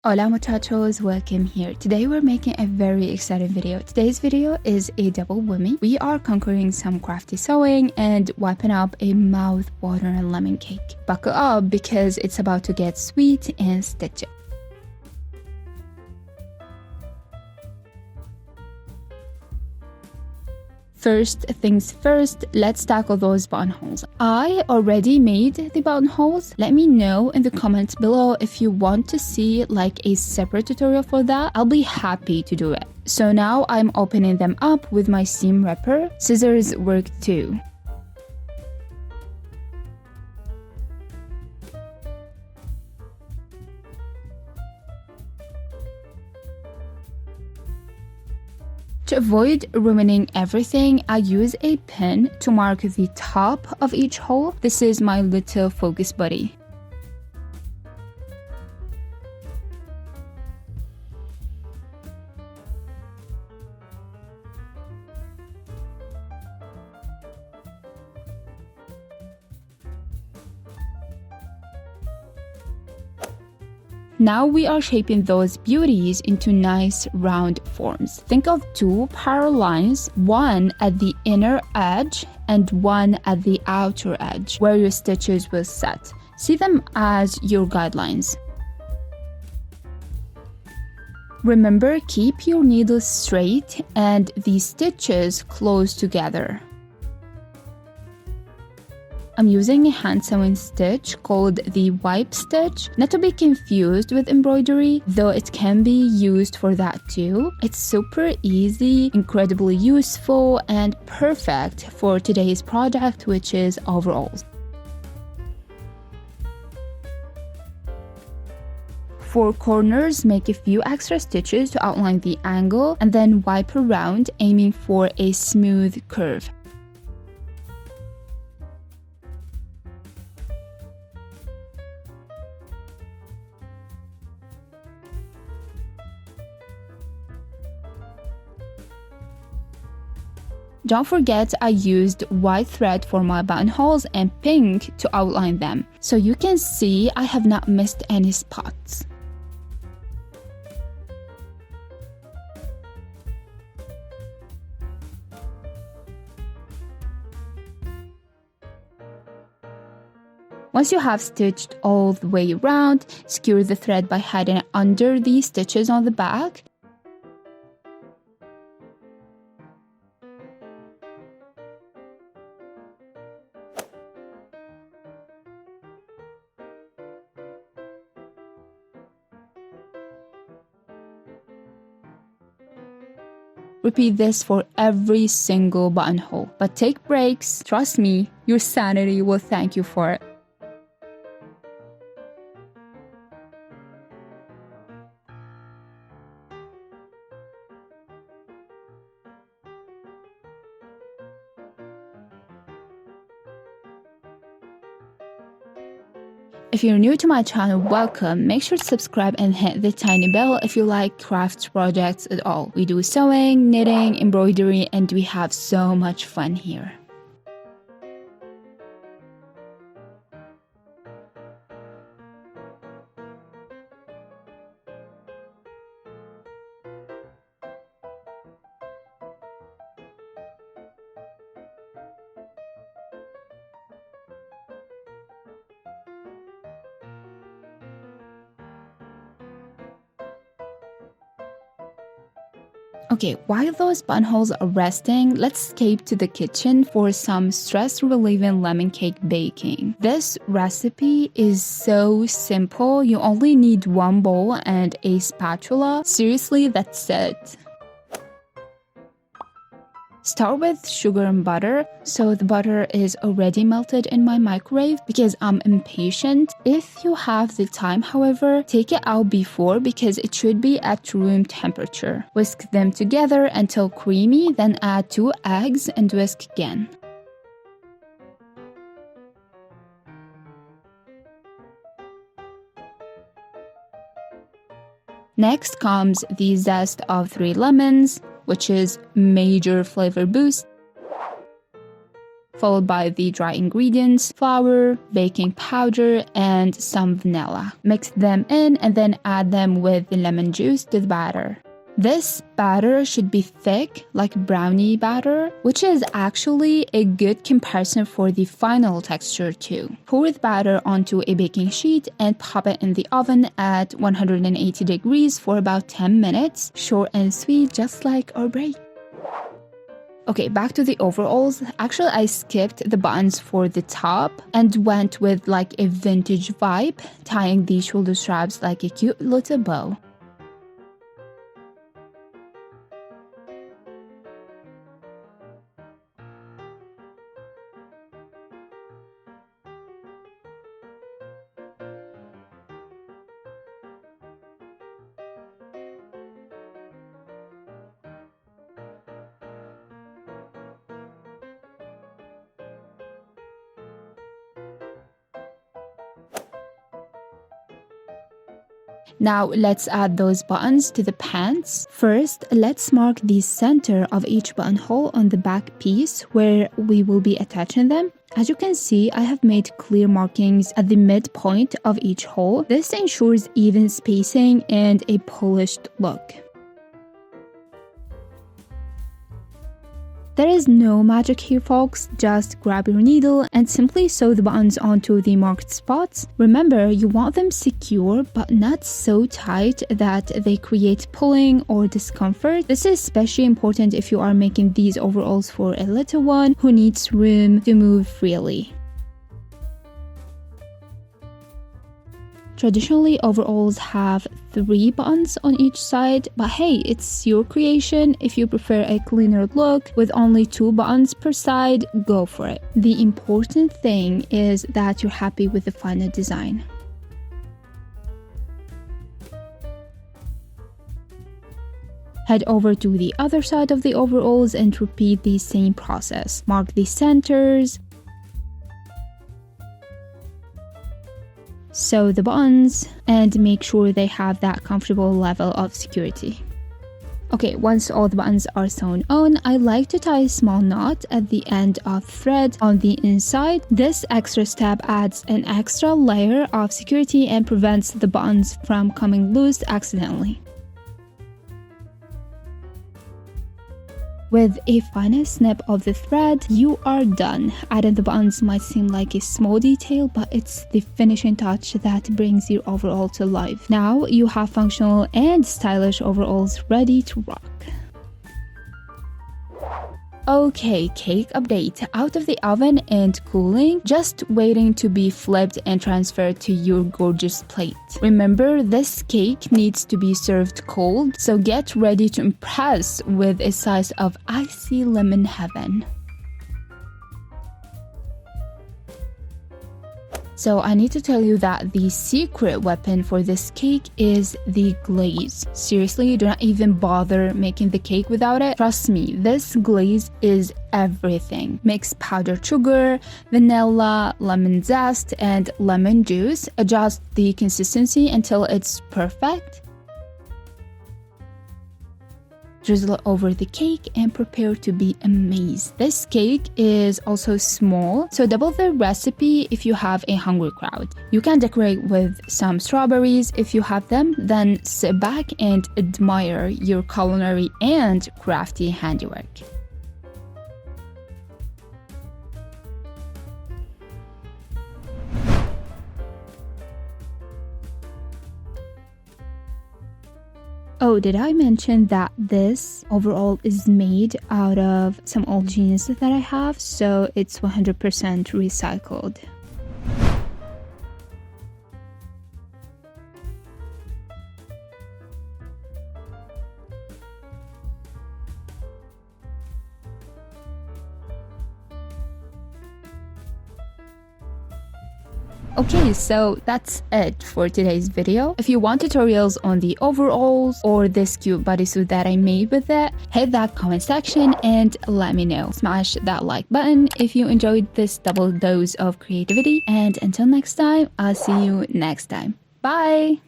Hola muchachos, welcome here. Today we're making a very exciting video. Today's video is a double whammy. We are conquering some crafty sewing and wiping up a mouth-watering lemon cake. Buckle up because it's about to get sweet and stitchy. First things first, let's tackle those buttonholes. I already made the buttonholes. Let me know in the comments below if you want to see like a separate tutorial for that. I'll be happy to do it. So now I'm opening them up with my seam ripper. Scissors work too. To avoid ruining everything, I use a pin to mark the top of each hole. This is my little focus buddy. Now we are shaping those beauties into nice round forms. Think of two parallel lines, one at the inner edge and one at the outer edge, where your stitches will set. See them as your guidelines. Remember, keep your needles straight and the stitches close together. I'm using a hand sewing stitch called the wipe stitch, not to be confused with embroidery, though it can be used for that too. It's super easy, incredibly useful, and perfect for today's project, which is overalls. For corners, make a few extra stitches to outline the angle and then wipe around, aiming for a smooth curve. Don't forget I used white thread for my buttonholes and pink to outline them. So you can see I have not missed any spots. Once you have stitched all the way around, secure the thread by hiding it under the stitches on the back. Repeat this for every single buttonhole, but take breaks. Trust me, your sanity will thank you for it. If you're new to my channel, welcome. Make sure to subscribe and hit the tiny bell if you like crafts projects at all. We do sewing, knitting, embroidery, and we have so much fun here. Okay, while those buttonholes are resting, let's escape to the kitchen for some stress-relieving lemon cake baking. This recipe is so simple. You only need one bowl and a spatula. Seriously, that's it. Start with sugar and butter. So the butter is already melted in my microwave because I'm impatient. If you have the time, however, take it out before because it should be at room temperature. Whisk them together until creamy, then add 2 eggs and whisk again. Next comes the zest of 3 lemons, which is major flavor boost. followed by the dry ingredients, flour, baking powder, and some vanilla. Mix them in and then add them with the lemon juice to the batter. This batter should be thick, like brownie batter, which is actually a good comparison for the final texture too. Pour the batter onto a baking sheet and pop it in the oven at 180 degrees for about 10 minutes. Short and sweet, just like our break. Okay, back to the overalls. Actually, I skipped the buttons for the top and went with like a vintage vibe, tying the shoulder straps like a cute little bow. Now let's add those buttons to the pants. First, let's mark the center of each buttonhole on the back piece where we will be attaching them. As you can see, I have made clear markings at the midpoint of each hole. This ensures even spacing and a polished look. There is no magic here, folks. Just grab your needle and simply sew the buttons onto the marked spots. Remember, you want them secure but not so tight that they create pulling or discomfort. This is especially important if you are making these overalls for a little one who needs room to move freely. Traditionally, overalls have 3 buttons on each side, but hey, it's your creation. If you prefer a cleaner look with only 2 buttons per side, go for it. The important thing is that you're happy with the final design. Head over to the other side of the overalls and repeat the same process. Mark the centers, sew the buttons, and make sure they have that comfortable level of security. Okay, once all the buttons are sewn on, I like to tie a small knot at the end of thread on the inside. This extra step adds an extra layer of security and prevents the buttons from coming loose accidentally. With a final snip of the thread, you are done. Adding the buttons might seem like a small detail, but it's the finishing touch that brings your overall to life. Now you have functional and stylish overalls ready to rock. Okay, cake update. Out of the oven and cooling, just waiting to be flipped and transferred to your gorgeous plate. Remember, this cake needs to be served cold, so get ready to impress with a slice of icy lemon heaven. So I need to tell you that the secret weapon for this cake is the glaze. Seriously, do not even bother making the cake without it. Trust me, this glaze is everything. Mix powdered sugar, vanilla, lemon zest, and lemon juice. Adjust the consistency until it's perfect. Drizzle over the cake and prepare to be amazed. This cake is also small, so double the recipe if you have a hungry crowd. You can decorate with some strawberries if you have them, then sit back and admire your culinary and crafty handiwork. Oh, did I mention that this overall is made out of some old jeans that I have, so it's 100% recycled. Okay, so that's it for today's video. If you want tutorials on the overalls or this cute bodysuit that I made with it, hit that comment section and let me know. Smash that like button if you enjoyed this double dose of creativity, and until next time, I'll see you next time. Bye!